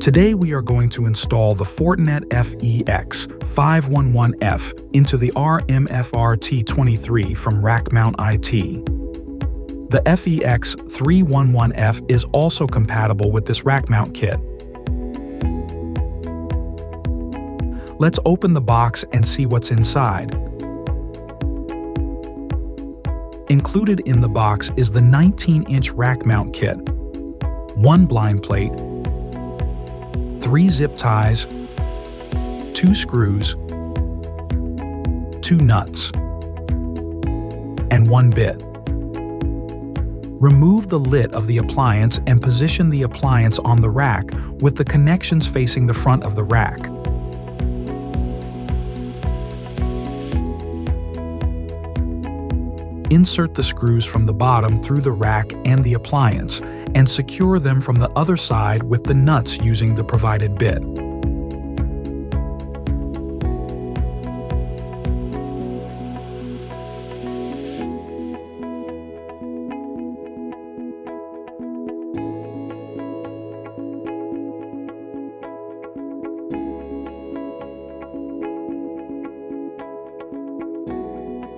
Today we are going to install the Fortinet FEX-511F into the RM-FR-T23 from Rackmount.IT. The FEX-311F is also compatible with this rack mount kit. Let's open the box and see what's inside. Included in the box is the 19-inch rack mount kit, 1 blind plate, 3 zip ties, 2 screws, 2 nuts, and 1 bit. Remove the lid of the appliance and position the appliance on the rack with the connections facing the front of the rack. Insert the screws from the bottom through the rack and the appliance, and secure them from the other side with the nuts using the provided bit.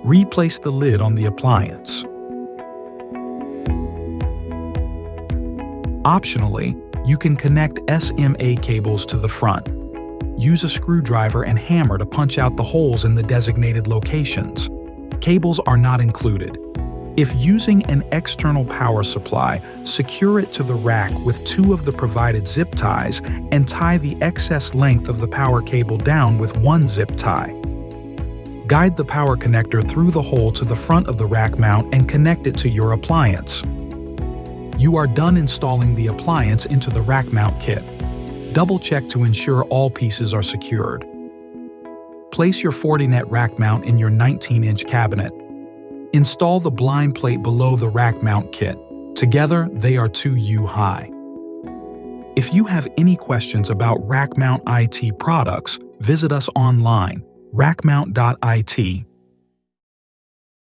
Replace the lid on the appliance. Optionally, you can connect SMA cables to the front. Use a screwdriver and hammer to punch out the holes in the designated locations. Cables are not included. If using an external power supply, secure it to the rack with 2 of the provided zip ties and tie the excess length of the power cable down with 1 zip tie. Guide the power connector through the hole to the front of the rack mount and connect it to your appliance. You are done installing the appliance into the rack mount kit. Double-check to ensure all pieces are secured. Place your Fortinet rack mount in your 19-inch cabinet. Install the blind plate below the rack mount kit. Together, they are 2U high. If you have any questions about Rackmount.IT products, visit us online, Rackmount.IT